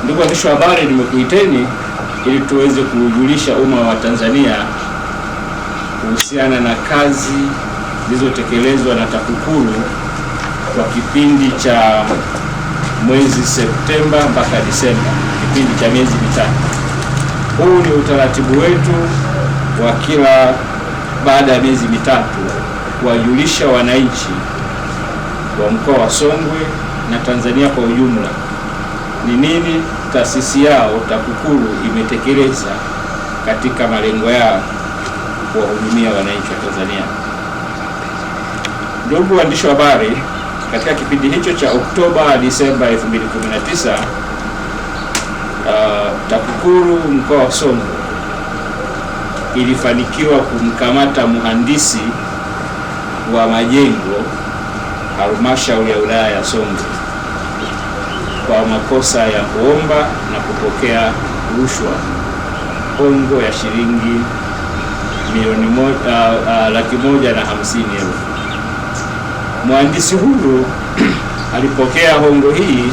Ndugu waandishi wa habari, nimekuiteni ili tuweze kujulisha umma wa Tanzania kuhusiana na kazi zilizotekelezwa na TAKUKURU kwa kipindi cha mwezi Septemba mpaka Disemba, kipindi cha miezi mitatu. Huu ni utaratibu wetu wa kila baada ya miezi mitatu kuwajulisha wananchi wa mkoa wa Songwe na Tanzania kwa ujumla ni nini taasisi yao TAKUKURU imetekeleza katika malengo yao kuwahudumia wananchi wa Tanzania. Ndugu waandishi wa habari, katika kipindi hicho cha Oktoba Disemba 2019, TAKUKURU mkoa wa Songwe ilifanikiwa kumkamata mhandisi wa majengo halmashauri ya wilaya ya Songwe kwa makosa ya kuomba na kupokea rushwa hongo ya shilingi $150,000. Mhandisi huyu alipokea hongo hii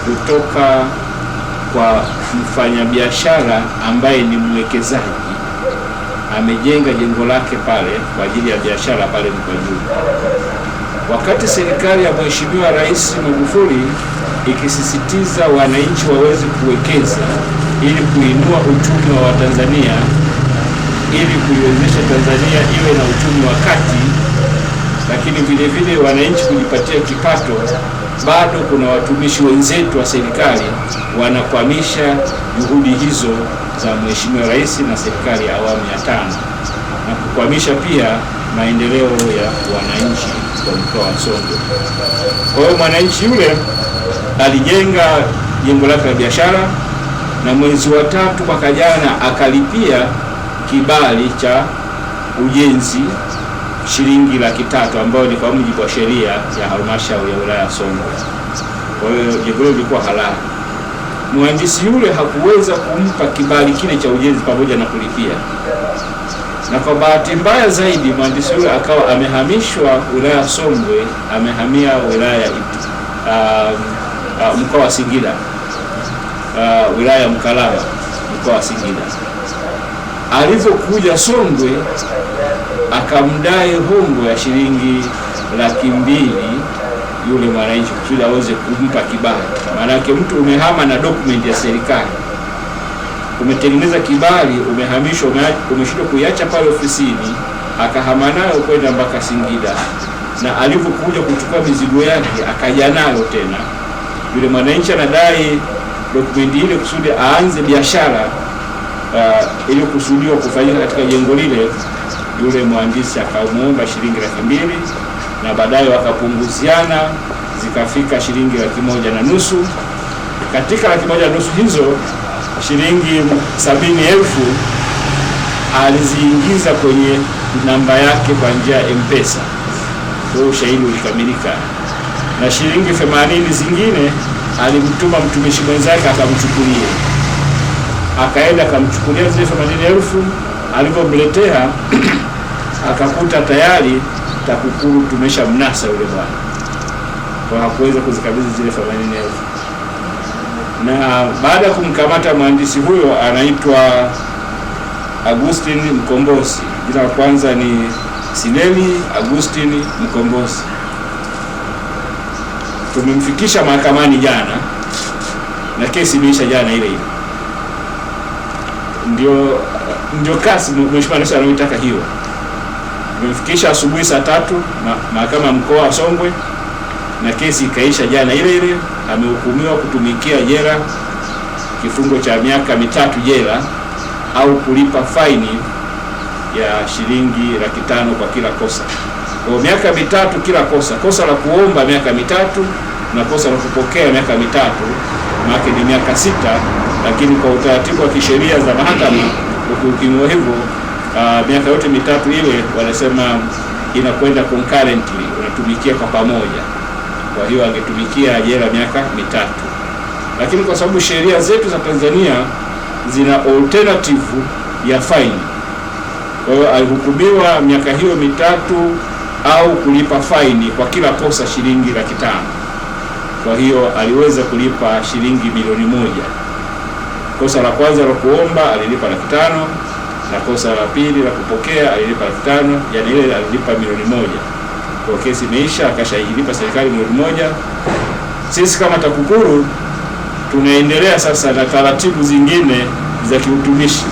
kutoka kwa mfanyabiashara ambaye ni mwekezaji, amejenga jengo lake pale kwa ajili ya biashara pale Mkwajuni. Wakati serikali ya Mheshimiwa Rais Magufuli ikisisitiza wananchi waweze kuwekeza ili kuinua uchumi wa Tanzania, ili kuiwezesha Tanzania iwe na uchumi wa kati, lakini vile vile wananchi kujipatia kipato, bado kuna watumishi wenzetu wa serikali wanakwamisha juhudi hizo za Mheshimiwa Rais na serikali ya awamu ya 5 na kukwamisha pia maendeleo ya wananchi wa mkoa wa Songwe. Kwa hiyo mwananchi yule alijenga jengo lake la biashara na mwezi wa 3 mwaka jana akalipia kibali cha ujenzi shilingi $300,000 ambayo ni kwa mujibu wa sheria ya halmashauri ya wilaya ya Songwe. Kwa hiyo jengo lilikuwa halali. Mhandisi yule hakuweza kumpa kibali kile cha ujenzi pamoja na kulipia, na kwa bahati mbaya zaidi mhandisi yule akawa amehamishwa wilaya ya Songwe, amehamia wilaya ya mkoa wa Singida, wilaya ya Mkalama, mkoa wa Singida. Alivyokuja Songwe akamdai hongo ya shilingi $200,000 yule mwananchi kusudi aweze kumpa kibali. Maana yake mtu umehama na document ya serikali, umetengeneza kibali, umehamishwa, umeshindwa kuiacha pale ofisini, akahama nayo kwenda mpaka Singida, na alivyokuja kuchukua mizigo yake akaja nayo tena. Yule mwananchi anadai dokumenti ile kusudi aanze biashara ili kusudiwa kufanyika katika jengo lile. Yule mhandisi akamuomba shilingi $200,000 na baadaye wakapunguziana zikafika shilingi $150,000. Katika $150,000 hizo shilingi $70,000 aliziingiza kwenye namba yake kwa njia ya M-Pesa. Kwa ushahidi ulikamilika, na shilingi $80,000 zingine alimtuma mtumishi mwenzake akamchukulia, akaenda akamchukulia zile $80,000. Alipomletea akakuta tayari TAKUKURU tumeshamnasa yule bwana, kwa hakuweza kuzikabidhi zile $80,000. Na baada ya kumkamata mhandisi huyo anaitwa Agustin Mkombozi, jina la kwanza ni Sineli Agustin Mkombozi, tumemfikisha mahakamani jana na kesi imeisha jana ile ile. Ndio kasi Mheshimiwa Rais anaitaka hiyo. Tumemfikisha asubuhi saa 3 mahakama mkoa wa Songwe na kesi ikaisha jana ile ile. Amehukumiwa kutumikia jela kifungo cha miaka 3 jela au kulipa faini ya shilingi $500,000 kwa kila kosa. Kwa miaka 3 kila kosa. Kosa la kuomba miaka 3 na kosa la kupokea miaka 3, maana ni miaka 6, lakini kwa utaratibu wa kisheria za mahakama ukihukumiwa hivyo miaka yote 3 ile wanasema inakwenda concurrently, unatumikia kwa pamoja. Kwa hiyo angetumikia jela miaka 3, lakini kwa sababu sheria zetu za Tanzania zina alternative ya faini, kwa hiyo alihukumiwa miaka hiyo 3 au kulipa faini kwa kila kosa shilingi $500,000. Kwa hiyo aliweza kulipa shilingi milioni 1. Kosa la kwanza la kuomba alilipa Rp500, na kosa la pili la kupokea alilipa Rp500, yani ile alilipa milioni 1. Kwa kesi imeisha, akashailipa serikali milioni 1. Sisi kama TAKUKURU tunaendelea sasa na taratibu zingine za kiutumishi.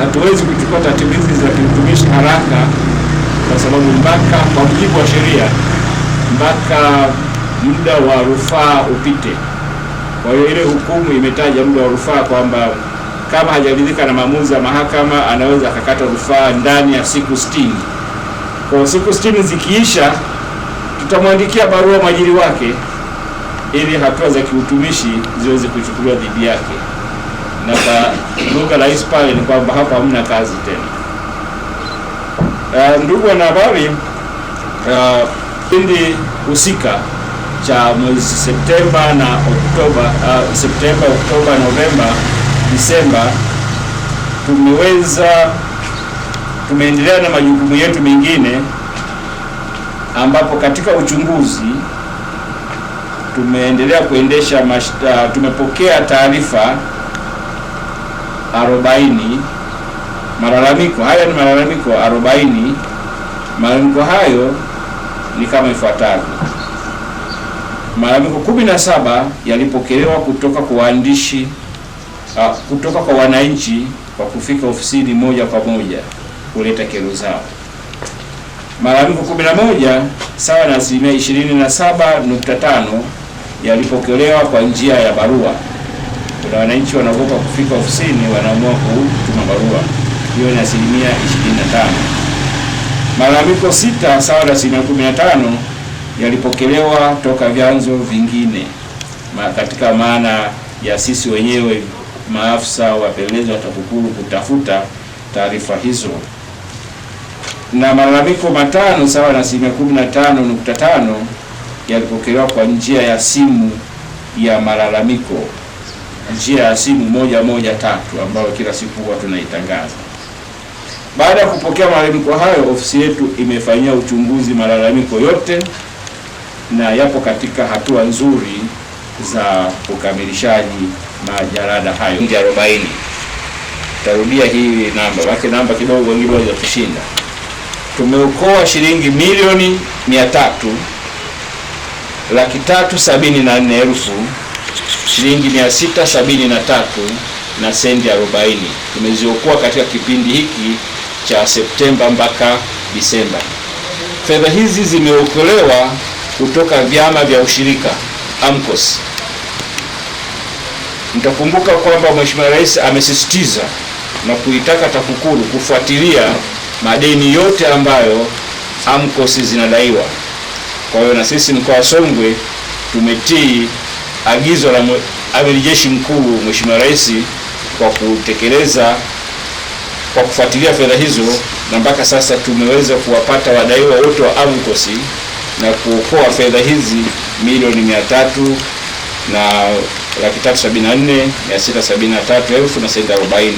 Hatuwezi kuchukua taratibu hizi za kiutumishi haraka, kwa sababu mpaka kwa mujibu wa sheria mpaka muda wa rufaa upite. Kwa hiyo ile hukumu imetaja muda wa rufaa kwamba kama hajaridhika na maamuzi ya mahakama anaweza akakata rufaa ndani ya siku 60. Kwa siku 60 zikiisha, tutamwandikia barua mwajiri wake ili hatua za kiutumishi ziweze kuchukuliwa dhidi yake, na kwa lugha rahisi pale ni kwamba hapa hamna kazi tena. Ndugu wanahabari, kipindi husika cha mwezi Septemba na Oktoba, Septemba, Oktoba, Novemba, Disemba, tumeendelea na majukumu yetu mengine, ambapo katika uchunguzi tumeendelea kuendesha tumepokea taarifa 40 malalamiko. Haya ni malalamiko 40. Malalamiko hayo ni kama ifuatavyo. Malalamiko 17 yalipokelewa kutoka kwa waandishi, kutoka kwa wananchi kwa kufika ofisini moja kwa moja kuleta kero zao. Malalamiko 11 sawa na 27.5 yalipokelewa kwa njia ya barua. Kuna wananchi wanaogopa kufika ofisini, wanaamua kutuma barua. Hiyo ni 25%. Malalamiko 6 sawa na 15 yalipokelewa toka vyanzo vingine, katika maana ya sisi wenyewe maafisa wapelelezi wa TAKUKURU kutafuta taarifa hizo. Na malalamiko 5 sawa na 15.5 yalipokelewa kwa njia ya simu ya malalamiko, njia ya simu 113 ambayo kila siku huwa tunaitangaza. Baada ya kupokea malalamiko hayo, ofisi yetu imefanyia uchunguzi malalamiko yote na yapo katika hatua nzuri za ukamilishaji majalada hayo. 40. Tarudia hii namba, wake namba kidogo wengine waweza kushinda. Tumeokoa shilingi milioni 300,374,000 shilingi 673 na sendi 40 tumeziokoa katika kipindi hiki cha Septemba mpaka Disemba. Fedha hizi zimeokolewa kutoka vyama vya ushirika AMCOS. Mtakumbuka kwamba Mheshimiwa Rais amesisitiza na kuitaka TAKUKURU kufuatilia madeni yote ambayo AMCOS zinadaiwa. Kwa hiyo na sisi mkoa wa Songwe tumetii agizo la Amiri Jeshi Mkuu Mheshimiwa Rais kwa kufuatilia fedha hizo, na mpaka sasa tumeweza kuwapata wadaiwa wote wa AMCOS na kuokoa fedha hizi milioni 300,374,673 na sendi 40.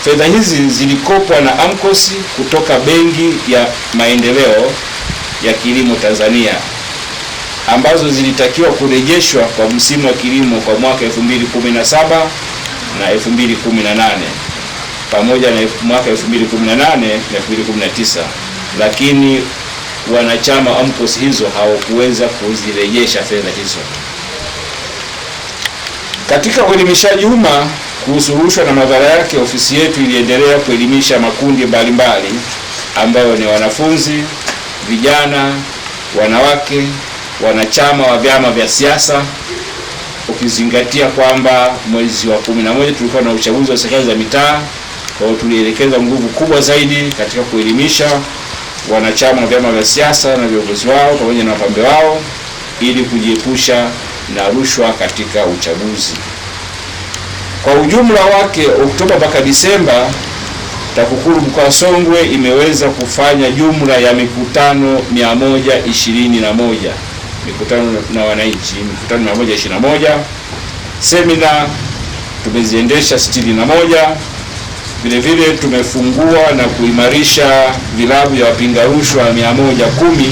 Fedha hizi zilikopwa na AMCOS kutoka Benki ya Maendeleo ya Kilimo Tanzania, ambazo zilitakiwa kurejeshwa kwa msimu wa kilimo kwa mwaka 2017 na 2018 pamoja na mwaka 2018 na 2019, lakini wanachama AMCOS hizo hawakuweza kuzirejesha fedha hizo. Katika uelimishaji umma kuhusu rushwa na madhara yake, ofisi yetu iliendelea kuelimisha makundi mbalimbali ambayo ni wanafunzi, vijana, wanawake, wanachama wa vyama vya siasa, ukizingatia kwamba mwezi wa 11 tulikuwa na uchaguzi wa serikali za mitaa. Kwa hiyo tulielekeza nguvu kubwa zaidi katika kuelimisha wanachama wa vyama vya siasa na viongozi wao pamoja na wapambe wao ili kujiepusha na rushwa katika uchaguzi. Kwa ujumla wake, Oktoba mpaka Disemba, TAKUKURU mkoa wa Songwe imeweza kufanya jumla ya mikutano 121, mikutano na wananchi, mikutano 121, semina tumeziendesha 61. Vile vile tumefungua na kuimarisha vilabu vya wapinga rushwa 110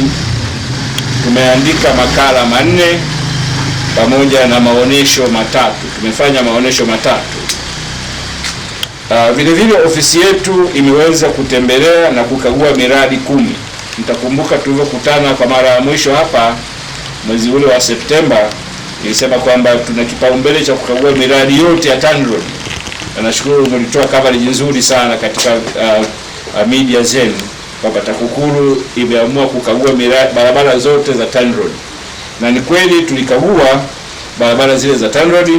tumeandika makala 4 pamoja na maonesho matatu. Tumefanya maonesho matatu. Vile vile ofisi yetu imeweza kutembelea na kukagua miradi 10. Mtakumbuka tulivyokutana kwa mara ya mwisho hapa mwezi ule wa Septemba, nilisema kwamba tuna kipaumbele cha kukagua miradi yote ya TANROADS. Nashukuru mlitoa coverage nzuri sana katika media zenu kwamba TAKUKURU imeamua kukagua barabara zote za TANROADS. Na ni kweli tulikagua barabara zile za TANROADS.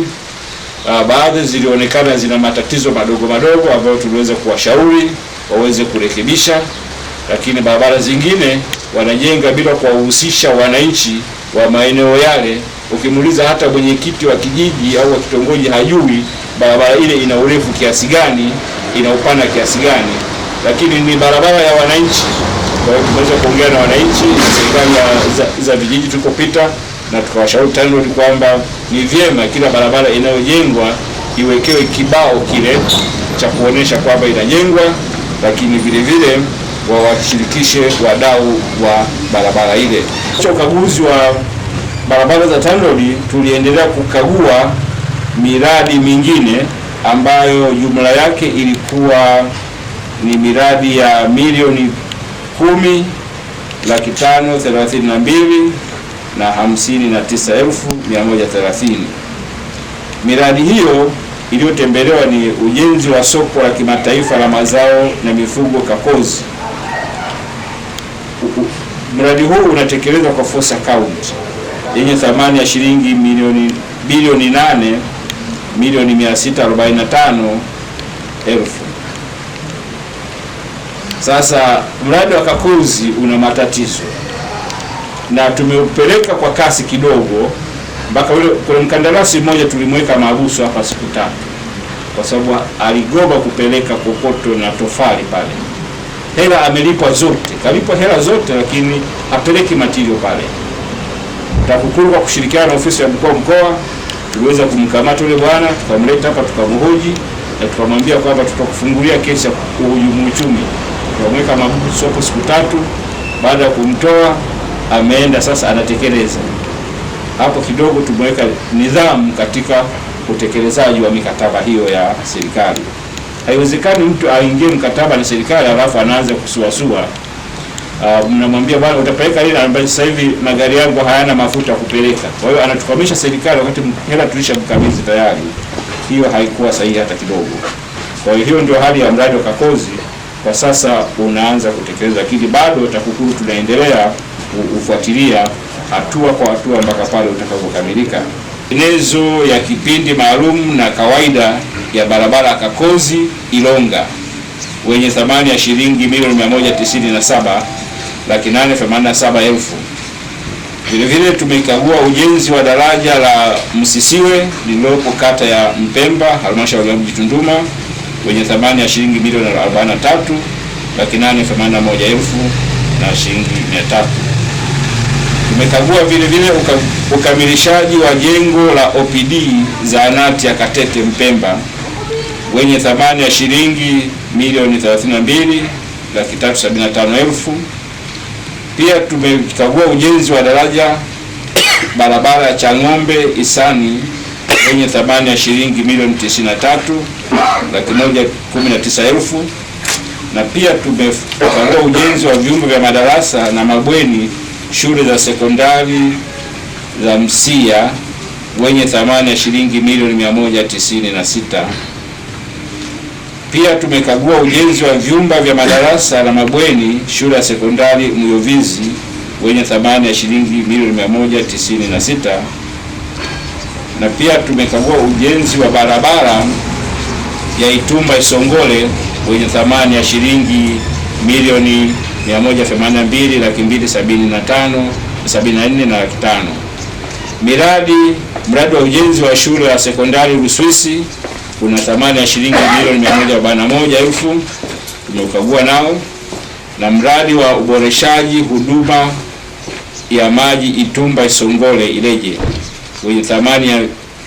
Baadhi zilionekana zina matatizo madogo madogo ambayo tuliweza kuwashauri waweze kurekebisha, lakini barabara zingine wanajenga bila kuwahusisha wananchi wa maeneo yale. Ukimuuliza hata mwenyekiti wa kijiji au wa kitongoji hajui barabara ile ina urefu kiasi gani, ina upana kiasi gani, lakini ni barabara ya wananchi. Kwa hiyo tumeweza kuongea na wananchi na serikali za vijiji tulikopita, na tukawashauri TANROADS kwamba ni vyema kila barabara inayojengwa iwekewe kibao kile cha kuonesha kwamba inajengwa, lakini vile vile wawashirikishe wadau wa barabara ile. Kwa ukaguzi wa barabara za TANROADS tuliendelea kukagua miradi mingine ambayo jumla yake ilikuwa ni miradi ya milioni 10,532 na 59,130. Miradi hiyo iliyotembelewa ni ujenzi wa soko la kimataifa la mazao na mifugo Kakozi. Mradi huu unatekelezwa kwa force account yenye thamani ya shilingi bilioni 8,645,000. Sasa mradi wa Kakozi una matatizo na tumeupeleka kwa kasi kidogo, mpaka kuna mkandarasi mmoja tulimweka mahabusu hapa siku 3 kwa sababu aligoma kupeleka kokoto na tofali pale. Hela amelipwa zote, kalipwa hela zote, lakini hapeleki material pale. TAKUKURU kwa kushirikiana na ofisi ya mkuu wa mkoa tuliweza kumkamata yule bwana, tukamleta hapa, tukamhoji na tukamwambia kwamba tutakufungulia kesi ya uhujumu uchumi. Tukamweka mahabusu hapo siku 3. Baada ya kumtoa ameenda sasa anatekeleza. Hapo kidogo tumeweka nidhamu katika utekelezaji wa mikataba hiyo ya serikali. Haiwezekani mtu aingie mkataba na serikali alafu anaanza kusuasua. Mnamwambia bwana utapeleka ile, ambaye sasa hivi magari yangu hayana mafuta kupeleka. Kwa hiyo anatukwamisha serikali wakati hela tulishamkabidhi tayari. Hiyo haikuwa sahihi hata kidogo. Kwa hiyo ndio hali ya mradi wa Kakozi kwa sasa unaanza kutekeleza, lakini bado TAKUKURU tunaendelea kufuatilia hatua kwa hatua mpaka pale utakapokamilika. Tenezo ya kipindi maalum na kawaida ya barabara ya Kakozi Ilonga wenye thamani ya shilingi milioni 197,887,000. Vile vile tumekagua ujenzi wa daraja la Msisiwe lililopo kata ya Mpemba, halmashauri ya mji Tunduma wenye thamani ya shilingi milioni 43,881,000 na shilingi 300. Tumekagua vile vile ukamilishaji wa jengo la OPD zahanati ya Katete Mpemba wenye thamani ya shilingi milioni 32,375,000. Pia tumekagua ujenzi wa daraja barabara ya Chang'ombe Isani wenye thamani ya shilingi milioni 93,119,000. Na pia tumekagua ujenzi wa vyumba vya madarasa na mabweni shule za sekondari za Msia wenye thamani ya shilingi milioni 196. Pia tumekagua ujenzi wa vyumba vya madarasa na mabweni shule ya sekondari Muyovizi wenye thamani ya shilingi milioni 196. Na pia tumekagua ujenzi wa barabara ya Itumba Isongole wenye thamani ya shilingi milioni 182,275,74,500. Mradi wa ujenzi wa shule ya sekondari Ruswisi una thamani ya shilingi milioni 141,000 tumeukagua nao, na mradi wa uboreshaji huduma ya maji Itumba Isongole Ileje wenye thamani ya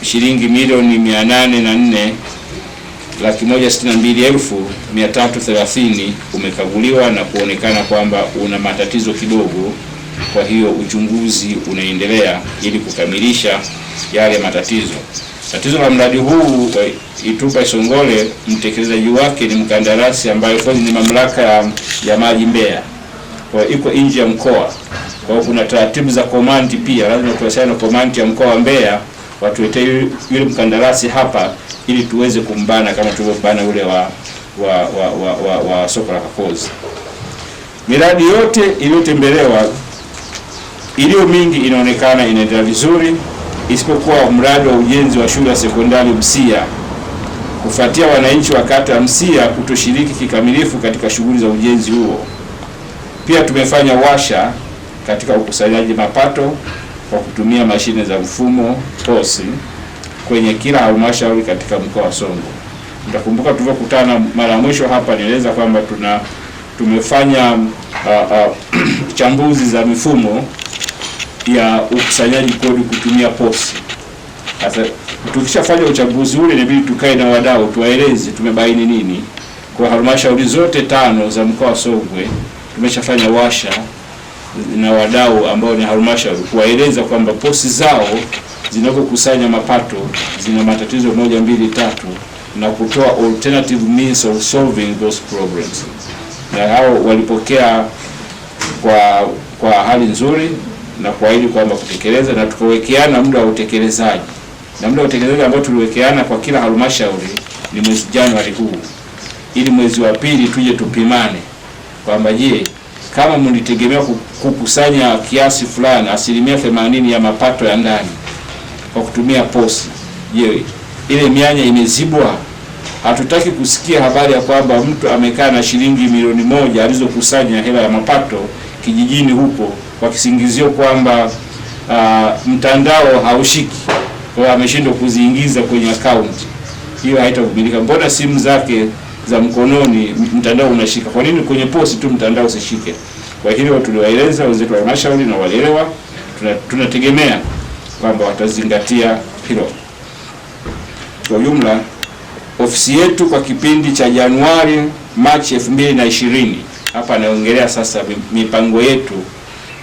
shilingi milioni 804,162,330 umekaguliwa na kuonekana kwamba una matatizo kidogo Kwa hiyo uchunguzi unaendelea ili kukamilisha yale matatizo. Tatizo la mradi huu Itupa Isongole, mtekelezaji wake ni mkandarasi ambaye kwa ni mamlaka ya maji Mbeya, kwa iko nje ya mkoa. Kwa hiyo kuna taratibu za komandi pia, lazima tuwasiliane na komandi ya mkoa wa Mbeya watuletee yule mkandarasi hapa ili tuweze kumbana kama tulivyobana ule wa soko la Kakozi. Miradi yote iliyotembelewa, iliyo mingi inaonekana inaendelea vizuri, isipokuwa mradi wa ujenzi wa shule ya sekondari Msia, kufuatia wananchi wa kata ya Msia kutoshiriki kikamilifu katika shughuli za ujenzi huo. Pia tumefanya washa katika ukusanyaji mapato kwa kutumia mashine za mfumo POS kwenye kila halmashauri katika mkoa wa Songwe. Mtakumbuka tulipokutana mara mwisho hapa nieleza kwamba tumefanya chambuzi za mifumo ya ukusanyaji kodi kutumia POS. Sasa tukishafanya uchambuzi ule, inabidi tukae na wadau tuwaeleze tumebaini nini. Kwa halmashauri zote 5 za mkoa wa Songwe tumeshafanya washa na wadau ambao ni halmashauri kuwaeleza kwamba POS zao zinazokusanya mapato zina matatizo 1, 2, 3 na kutoa alternative means of solving those problems. Na hao walipokea kwa hali nzuri na kuahidi kwamba kutekeleza, na tukawekeana muda wa utekelezaji. Na muda wa utekelezaji ambao tuliwekeana kwa kila halmashauri ni mwezi Januari huu, ili mwezi wa pili tuje tupimane kwamba je, kama mlitegemea kukusanya kiasi fulani, 80% ya mapato ya ndani kwa kutumia POS, je, ile mianya imezibwa? Hatutaki kusikia habari ya kwamba mtu amekaa na shilingi milioni 1 alizokusanya hela ya mapato kijijini huko kwa kisingizio kwamba mtandao haushiki, kwa ameshindwa kuziingiza kwenye account. Hiyo haitavumilika. Mbona simu zake za mkononi mtandao unashika? Kwa nini kwenye POS tu mtandao usishike? Kwa hiyo tuliwaeleza wenzetu wa halmashauri na walielewa. Tunategemea kwamba watazingatia hilo. Kwa jumla, ofisi yetu kwa kipindi cha Januari Machi 2020, hapa naongelea sasa mipango yetu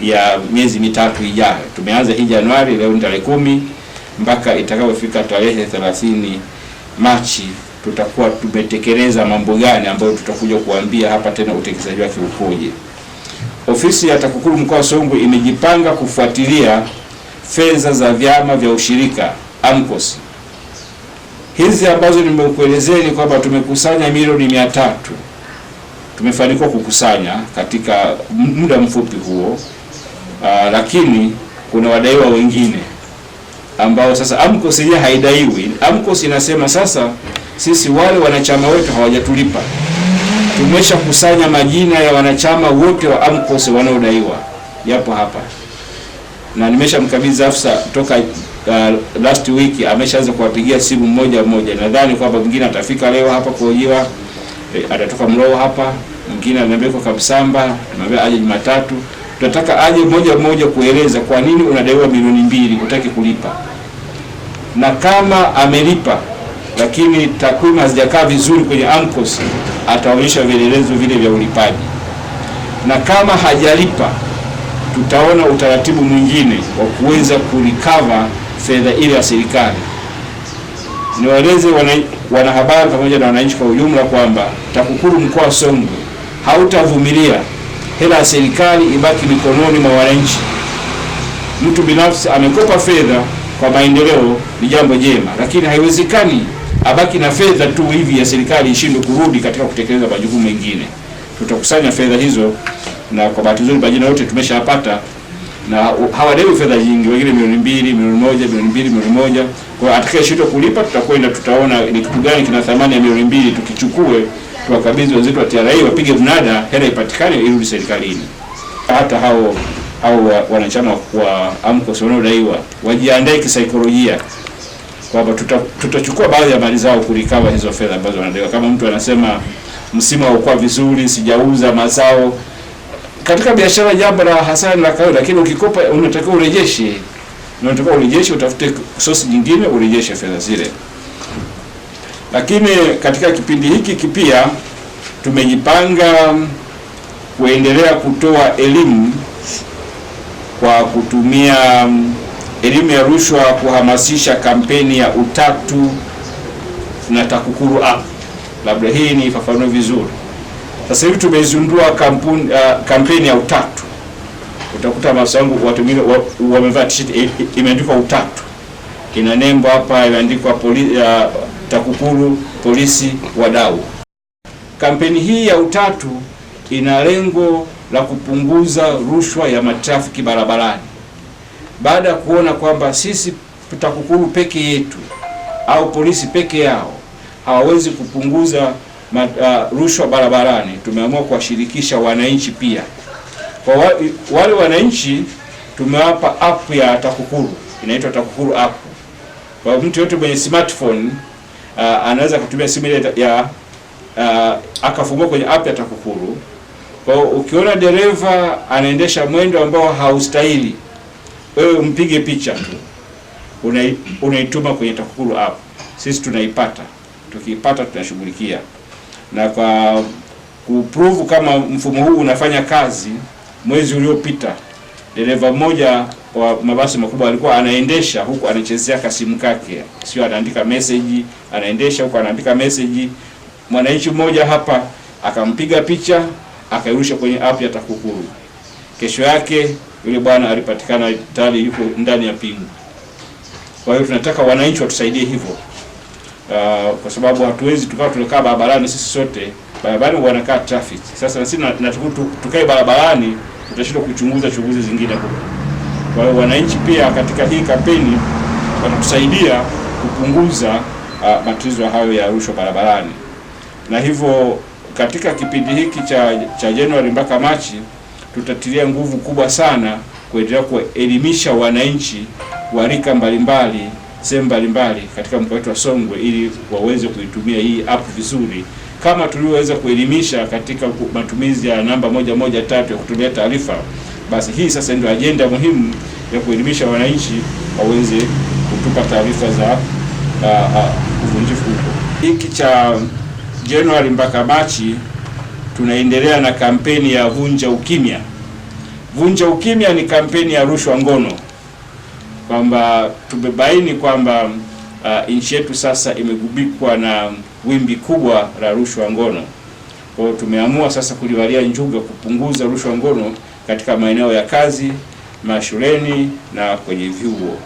ya miezi mitatu ijayo. Tumeanza hii Januari, leo ni tarehe 10, mpaka itakapofika tarehe 30 Machi tutakuwa tumetekeleza mambo gani ambayo tutakuja kuambia hapa tena utekelezaji wake ukoje. Ofisi ya TAKUKURU mkoa wa Songwe imejipanga kufuatilia fedha za vyama vya ushirika AMCOS. Hizi ambazo nimekuelezeni kwamba tumekusanya milioni 300, tumefanikiwa kukusanya katika muda mfupi huo. Lakini kuna wadaiwa wengine ambao sasa AMCOS yenyewe haidaiwi. AMCOS inasema sasa sisi wale wanachama wetu hawajatulipa. Tumesha kusanya majina ya wanachama wote wa AMCOS wanaodaiwa, yapo hapa. Na nimeshamkabidhi afisa toka last week, ameshaanza kuwapigia simu mmoja mmoja. Nadhani kwamba mwingine atafika leo hapa kuhojiwa, atatoka Mlowo hapa, mwingine ananiambia kwa Kabsamba, ananiambia aje Jumatatu. Tunataka aje mmoja mmoja kueleza kwa nini unadaiwa milioni 2 hutaki kulipa. Na kama amelipa lakini takwimu hazijakaa vizuri kwenye AMCOS, ataonyesha vielelezo vile vya ulipaji. Na kama hajalipa, tutaona utaratibu mwingine wa kuweza kurecover fedha ile ya serikali. Niwaeleze wanahabari pamoja na wananchi kwa ujumla kwamba TAKUKURU mkoa wa Songwe hautavumilia hela ya serikali ibaki mikononi mwa wananchi. Mtu binafsi amekopa fedha kwa maendeleo, ni jambo jema, lakini haiwezekani abaki na fedha tu hivi ya serikali ishindwe kurudi katika kutekeleza majukumu mengine. Tutakusanya fedha hizo, na kwa bahati nzuri majina yote tumeshapata, na hawadai fedha nyingi, wengine milioni 2, milioni 1, milioni 2, milioni 1. Kwa atakayeshindwa kulipa tutakwenda tutaona ni kitu gani kina thamani ya milioni 2, tukichukue tuwakabidhi wenzetu wa TRA wapige mnada, hela ipatikane irudi serikalini. Hata hao wanachama wa AMCOS wanaodaiwa wajiandae kisaikolojia kwamba tutachukua baadhi ya mali zao kulikava hizo fedha ambazo wanadaiwa. Kama mtu anasema msimu haukuwa vizuri, sijauza mazao, katika biashara jambo la hasara la kawaida, lakini ukikopa unatakiwa urejeshe. Unatakiwa urejeshe, utafute source nyingine urejeshe fedha zile. Lakini katika kipindi hiki pia tumejipanga kuendelea kutoa elimu kwa kutumia elimu ya rushwa kuhamasisha kampeni ya Utatu na TAKUKURU app. Labda hii ni ifafanue vizuri. Sasa hivi tumezindua kampeni ya Utatu. Utakuta masangu watu wengine wamevaa t-shirt imeandikwa Utatu. Ina nembo hapa imeandikwa TAKUKURU polisi wadau. Kampeni hii ya Utatu ina lengo la kupunguza rushwa ya matrafiki barabarani. Baada ya kuona kwamba sisi TAKUKURU peke yetu au polisi peke yao hawawezi kupunguza rushwa barabarani, tumeamua kuwashirikisha wananchi pia. Kwa wale wananchi tumewapa app ya TAKUKURU, inaitwa TAKUKURU app. Kwa mtu yote mwenye smartphone anaweza kutumia simu ile ya akafungua kwenye app ya TAKUKURU. Kwa ukiona dereva anaendesha mwendo ambao haustahili, wewe mpige picha tu, unaituma kwenye TAKUKURU app. Sisi tunaipata, tukiipata tunashughulikia. Na kwa kuprove kama mfumo huu unafanya kazi, mwezi uliopita dereva mmoja wa mabasi makubwa alikuwa anaendesha huku anachezea kasimu kake, sio anaandika message, anaendesha huku anaandika message. Mwananchi mmoja hapa akampiga picha akairusha kwenye app ya TAKUKURU. Kesho yake yule bwana alipatikana tayari yuko ndani ya pingu. Kwa hiyo tunataka wananchi watusaidie hivyo. Kwa sababu hatuwezi tukaa barabarani sisi sote, barabarani wanakaa traffic. Sasa na sisi tukae barabarani tutashindwa kuchunguza shughuli zingine huko. Kwa hiyo wananchi pia katika hii kampeni wanatusaidia kupunguza matatizo hayo ya rushwa barabarani. Na hivyo katika kipindi hiki cha Januari mpaka Machi tutatilia nguvu kubwa sana kuendelea kuelimisha wananchi wa rika mbalimbali, sehemu mbalimbali katika mkoa wetu wa Songwe, ili waweze kuitumia hii app vizuri kama tuliweza kuelimisha katika matumizi ya namba 113 ya kutumia taarifa. Basi hii sasa ndio ajenda muhimu ya kuelimisha wananchi waweze kutupa taarifa za uvunjifu huko. Hiki cha Januari mpaka Machi tunaendelea na kampeni ya Vunja Ukimya. Vunja Ukimya ni kampeni ya rushwa ngono, kwamba tumebaini kwamba nchi yetu sasa imegubikwa na wimbi kubwa la rushwa ngono. Kwa hiyo tumeamua sasa kulivalia njuga kupunguza rushwa ngono katika maeneo ya kazi, mashuleni na kwenye vyuo.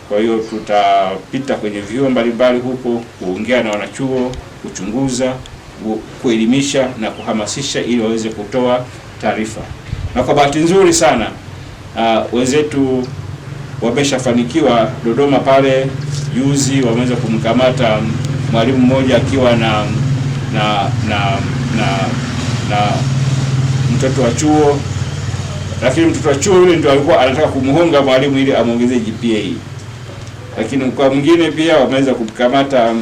Kwa hiyo tutapita kwenye vyuo mbalimbali huko kuongea na wanachuo, kuchunguza, kuelimisha na kuhamasisha ili waweze kutoa taarifa. Na kwa bahati nzuri sana wenzetu wameshafanikiwa. Dodoma pale juzi wameweza kumkamata mwalimu mmoja akiwa na mtoto wa chuo, lakini mtoto wa chuo yule ndio alikuwa anataka kumhonga mwalimu ili amuongezee GPA. Lakini mkoa mwingine pia wameweza kumkamata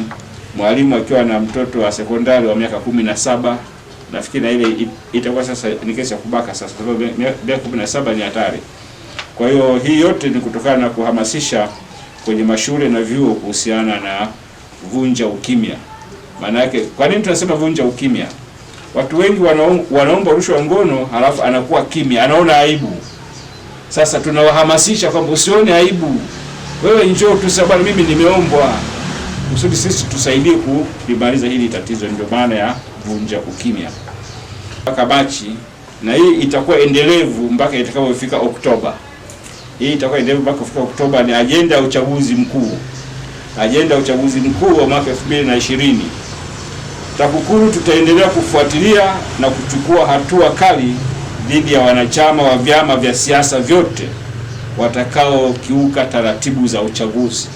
mwalimu akiwa na mtoto wa sekondari wa miaka 17. Nafikiri na ile itakuwa sasa ni kesi ya kubaka sasa, sababu miaka 17 ni hatari. Kwa hiyo hii yote ni kutokana na kuhamasisha kwenye mashule na vyuo kuhusiana na vunja ukimya. Maana yake, kwa nini tunasema vunja ukimya? Watu wengi wanaomba rushwa ngono halafu anakuwa kimya, anaona aibu. Sasa tunawahamasisha kwamba usione aibu, wewe njoo tu, sababu mimi nimeombwa, kusudi sisi tusaidie kulimaliza hili tatizo. Ndio maana ya vunja ukimya mpaka Machi, na hii itakuwa endelevu mpaka itakapofika Oktoba. Hii itakuwa endelevu mpaka kufika Oktoba. Ni ajenda ya uchaguzi mkuu, ajenda ya uchaguzi mkuu wa mwaka 2020. TAKUKURU tutaendelea kufuatilia na kuchukua hatua kali dhidi ya wanachama wa vyama vya siasa vyote watakao kiuka taratibu za uchaguzi.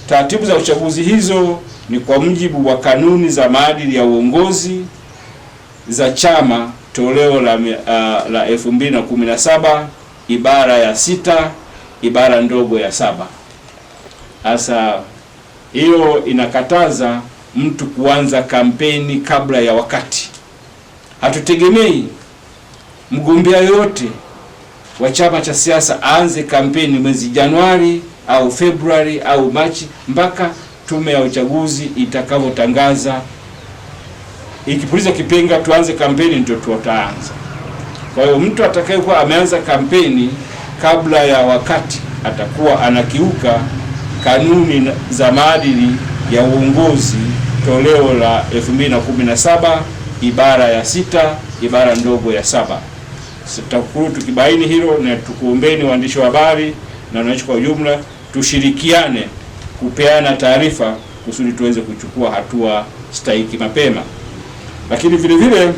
Taratibu za uchaguzi hizo ni kwa mujibu wa kanuni za maadili ya uongozi za chama toleo la 2017 ibara ya 6 ibara ndogo ya 7. Sasa hiyo inakataza mtu kuanza kampeni kabla ya wakati. Hatutegemei mgombea yote wa chama cha siasa aanze kampeni mwezi Januari au Februari au Machi, mpaka tume ya uchaguzi itakavyotangaza ikipuliza kipenga tuanze kampeni ndio tutaanza. Kwa hiyo mtu atakayekuwa ameanza kampeni kabla ya wakati atakuwa anakiuka kanuni za maadili ya uongozi toleo la 2017 ibara ya 6 ibara ndogo ya 7. TAKUKURU tukibaini hilo, na tukuombeni waandishi wa habari na wananchi kwa ujumla tushirikiane kupeana taarifa kusudi tuweze kuchukua hatua stahiki mapema. Lakini vile vile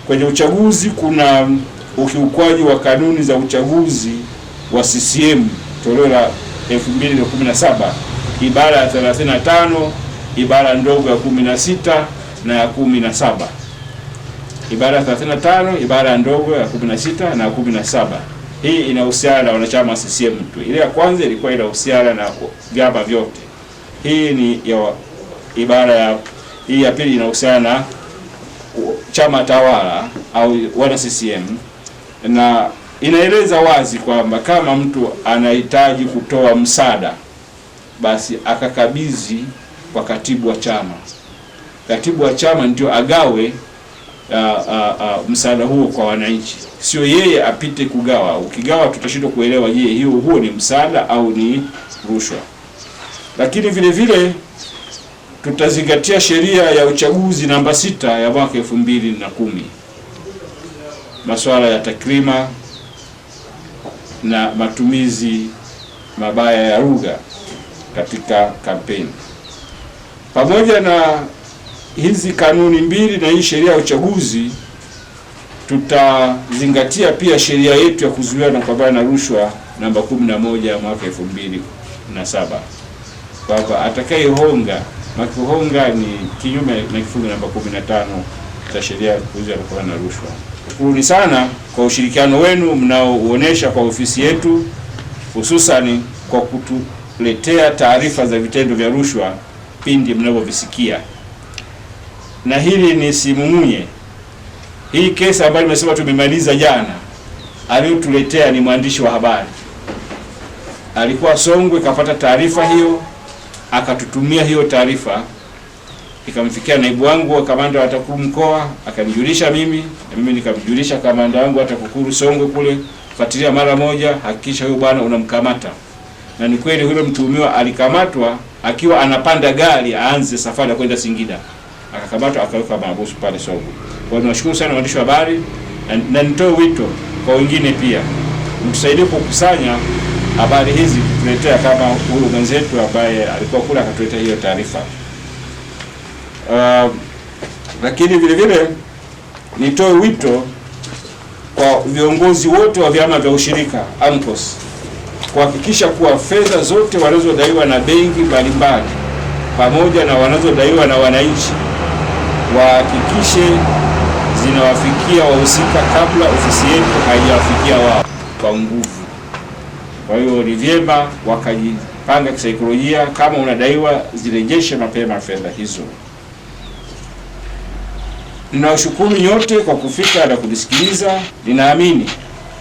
kwenye uchaguzi kuna ukiukwaji wa kanuni za uchaguzi wa CCM toleo la 2017 ibara ya 35 ibara ndogo ya 16 na ya 17. Ibara ya 35 ibara ndogo ya 16 na 17. Hii inahusiana na wanachama wa CCM tu. Ile ya kwanza ilikuwa inahusiana na vyama vyote. Hii ni ya ibara ya hii ya pili inahusiana na chama tawala au wana CCM, na inaeleza wazi kwamba kama mtu anahitaji kutoa msaada basi akakabidhi kwa katibu wa chama. Katibu wa chama ndio agawe msaada huo kwa wananchi, sio yeye apite kugawa. Ukigawa tutashindwa kuelewa, je, huo ni msaada au ni rushwa. Lakini vile vile tutazingatia sheria ya uchaguzi namba 6 ya mwaka 2010, masuala ya takrima na matumizi mabaya ya lugha katika kampeni. Pamoja na hizi kanuni mbili na hii sheria ya uchaguzi, tutazingatia pia sheria yetu ya kuzuia na kupambana na rushwa namba 11 ya mwaka 2007, kwamba atakayehonga, makuhonga ni kinyume na kifungu namba 15 cha sheria ya kuzuia na kupambana na rushwa. Shukrani sana kwa ushirikiano wenu mnaoonyesha kwa ofisi yetu, hususani kwa kutuletea taarifa za vitendo vya rushwa pindi mnavyovisikia. Na hili ni simumunye. Hii kesi ambayo nimesema tumemaliza jana, aliyotuletea ni mwandishi wa habari. Alikuwa Songwe, kapata taarifa hiyo, akatutumia hiyo taarifa, ikamfikia naibu wangu wa kamanda wa TAKUKURU mkoa, akanijulisha mimi, na mimi nikamjulisha kamanda wangu wa TAKUKURU Songwe kule, fuatilia mara moja, hakikisha huyo bwana unamkamata. Na ni kweli huyo mtuhumiwa alikamatwa akiwa anapanda gari aanze safari ya kwenda Singida. Akakamatwa akawekwa mahabusu pale Songwe. Kwa hiyo nashukuru sana waandishi wa habari, na nitoe wito kwa wengine pia, mtusaidie kukusanya habari hizi kutuletea, kama huyu mwenzetu ambaye alikuwa kule akatuletea hiyo taarifa. Lakini vile vile nitoe wito kwa viongozi wote wa vyama vya ushirika AMCOS kuhakikisha kuwa fedha zote wanazodaiwa na benki mbalimbali pamoja na wanazodaiwa na wananchi wahakikishe zinawafikia wahusika kabla ofisi yetu haijawafikia wao kwa nguvu. Kwa hiyo ni vyema wakajipanga kisaikolojia, kama unadaiwa zirejeshe mapema fedha hizo. Ninawashukuru nyote kwa kufika na kudisikiliza. Ninaamini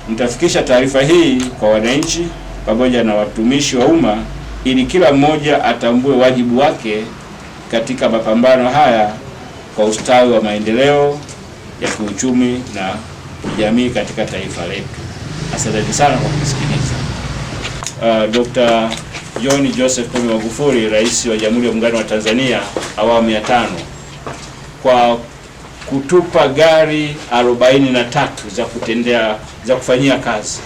mtafikisha taarifa hii kwa wananchi pamoja na watumishi wa umma, ili kila mmoja atambue wajibu wake katika mapambano haya kwa ustawi wa maendeleo ya kiuchumi na kijamii katika taifa letu. Asante sana kwa kusikiliza. Dr. John Joseph Pombe Magufuli, Rais wa Jamhuri ya Muungano wa Tanzania awamu ya 5, kwa kutupa gari 43 za kufanyia kazi.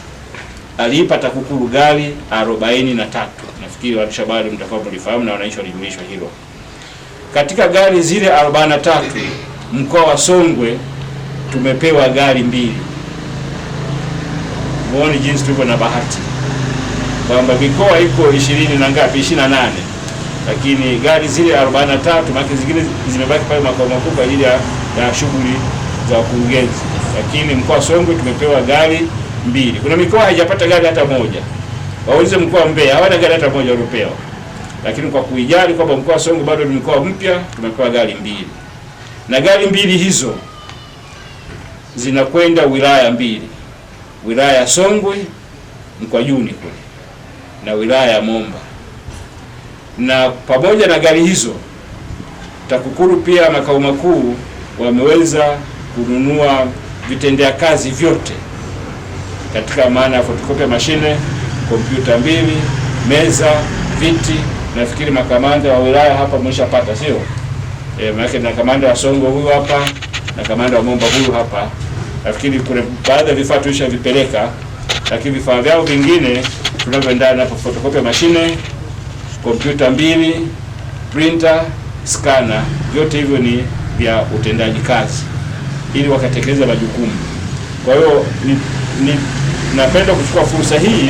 Aliipa TAKUKURU gari 43. Nafikiri waandishi wa habari mtakuwa mlifahamu na wananchi walijulishwa hilo. Katika gari zile 43, mkoa wa Songwe tumepewa gari 2. Muone jinsi tulivyo na bahati, kwamba mikoa iko 20 na ngapi, 28, lakini gari zile 43, maana zingine zimebaki pale makao makuu kwa ajili ya shughuli za wakurugenzi, lakini mkoa wa Songwe tumepewa gari 2. Kuna mikoa haijapata gari hata moja. Waulize mkoa wa Mbeya, hawana gari hata moja waliopewa. Lakini kwa kuijali kwamba mkoa wa Songwe bado ni mkoa mpya, tumepewa gari 2. Na gari 2 hizo zinakwenda wilaya 2. Wilaya ya Songwe Mkwajuni kule na wilaya ya Momba. Na pamoja na gari hizo, TAKUKURU pia makao makuu wameweza kununua vitendea kazi vyote katika maana ya photocopy mashine, kompyuta 2, meza, viti. Nafikiri makamanda wa wilaya hapa mmeshapata, sio? Maana na kamanda wa Songwe huyu hapa na kamanda wa Momba huyu hapa. Nafikiri kuna baadhi ya vifaa tulishavipeleka, lakini vifaa vyao vingine tunavyoendana hapo: photocopy mashine, kompyuta 2, printer, scanner. Vyote hivyo ni vya utendaji kazi ili wakatekeleza majukumu. Kwa hiyo napenda kuchukua fursa hii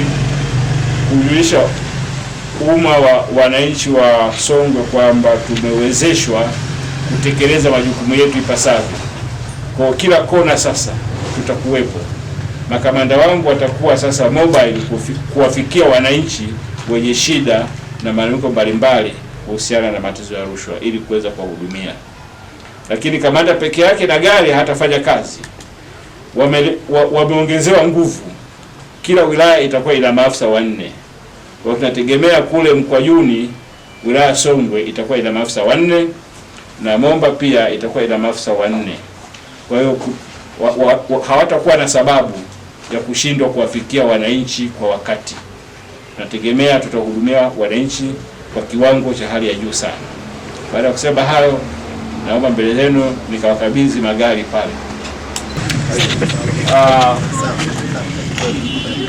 kujulisha umma wa wananchi wa Songwe kwamba tumewezeshwa kutekeleza majukumu yetu ipasavyo. Kwa kila kona sasa tutakuwepo. Makamanda wangu watakuwa sasa mobile kuwafikia wananchi wenye shida na malalamiko mbalimbali kuhusiana na matatizo ya rushwa ili kuweza kuwahudumia. Lakini kamanda peke yake na gari hatafanya kazi. Wameongezewa nguvu. Kila wilaya itakuwa ina maafisa 4. Kwa tunategemea kule Mkwajuni wilaya Songwe itakuwa ina maafisa 4 na Momba pia itakuwa ina maafisa 4. Kwa hiyo hawatakuwa na sababu ya kushindwa kuwafikia wananchi kwa wakati. Nategemea tutahudumia wananchi kwa kiwango cha hali ya juu sana. Baada ya kusema hayo, naomba mbele zenu nikawakabidhi magari pale.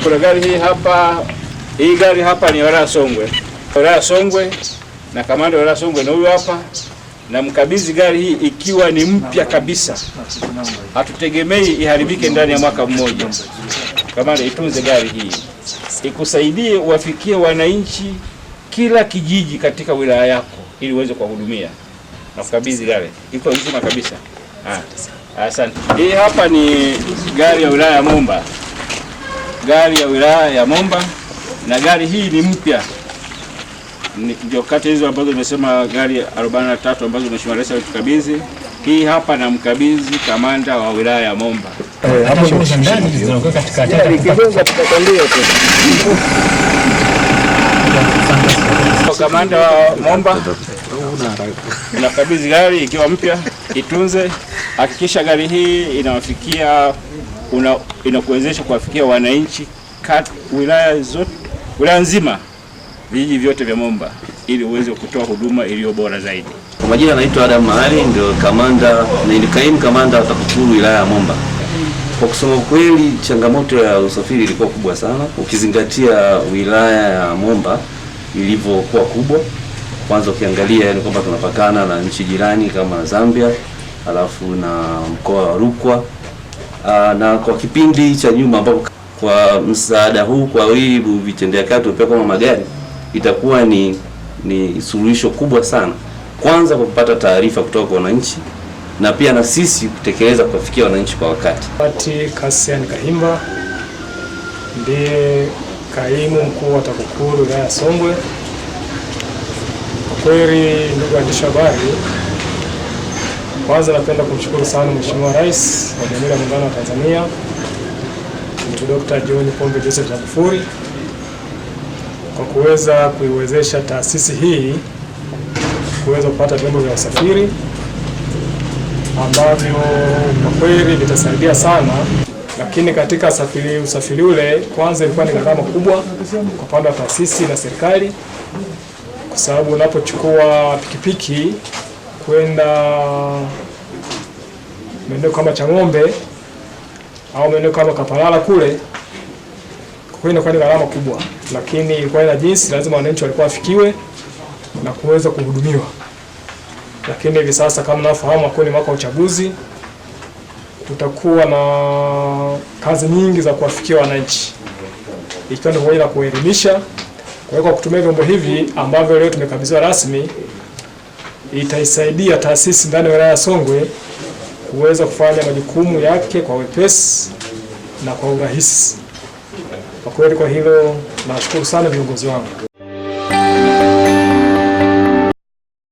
Kuna gari hii hapa. Hii gari hapa ni wilaya Songwe. Wilaya Songwe na kamanda wa wilaya Songwe na huyu hapa, na mkabidhi gari hii ikiwa ni mpya kabisa. Hatutegemei iharibike ndani ya mwaka mmoja. Kamanda, itunze gari hii ikusaidie uwafikie wananchi kila kijiji katika wilaya yako ili uweze kuwahudumia. Na mkabidhi gari iko nzima kabisa. Asante. Hii hapa ni gari ya wilaya ya Momba. Gari ya wilaya ya Momba, na gari hii ni mpya. Ndio kati hizo ambazo nimesema gari 43 ambazo Mheshimiwa Rais alitukabidhi. Hii hapa na mkabidhi kamanda wa wilaya ya Momba. Hapo ndani zinakuwa katika kamanda wa Momba nakabidhi gari ikiwa mpya, itunze. Hakikisha gari hii inawafikia, inakuwezesha kuwafikia wananchi wilaya zote, wilaya nzima, vijiji vyote vya Momba ili uweze kutoa huduma iliyo bora zaidi. Kwa majina naitwa Adam Mahali, ndio kamanda na ni kaimu kamanda wa TAKUKURU wilaya ya Momba. Kwa kusema kweli, changamoto ya usafiri ilikuwa kubwa sana ukizingatia wilaya ya Momba ilivyokuwa kubwa. Kwanza ukiangalia ni kwamba tunapakana na nchi jirani kama Zambia, alafu na mkoa wa Rukwa. Na kwa kipindi cha nyuma ambapo kwa msaada huu kwa hii vitendea kazi tumepewa kama magari, itakuwa ni suluhisho kubwa sana. Kwanza kwa kupata taarifa kutoka kwa wananchi na pia na sisi kutekeleza kuwafikia wananchi kwa wakati. Cassian Kahimba ndiye kaimu mkuu wa TAKUKURU wilaya ya Songwe. Kwa kweli, ndugu waandishi wa habari, kwanza napenda kumshukuru sana Mheshimiwa Rais wa Jamhuri ya Muungano wa Tanzania Dr. John Pombe Joseph Magufuli kwa kuweza kuiwezesha taasisi hii kuweza kupata vyombo vya usafiri ambavyo kwa kweli vitasaidia sana. Lakini katika usafiri ule, kwanza ilikuwa ni gharama kubwa kwa upande wa taasisi na serikali, kwa sababu unapochukua pikipiki kwenda maeneo kama Chang'ombe au maeneo kama Kapalala kule, kwa kweli inakuwa ni gharama kubwa, lakini ilikuwa ina jinsi, lazima wananchi walikuwa wafikiwe na kuweza kuhudumiwa. Lakini hivi sasa kama mnafahamu, kwa ni mwaka wa uchaguzi, tutakuwa na kazi nyingi za kuwafikia wananchi, ikiwa ni pamoja na kuelimisha. Kwa hiyo kwa kutumia vyombo hivi ambavyo leo tumekabidhiwa rasmi, itaisaidia taasisi ndani ya wilaya ya Songwe kuweza kufanya majukumu yake kwa wepesi na kwa urahisi. Kwa kweli, kwa hilo nashukuru sana viongozi wangu.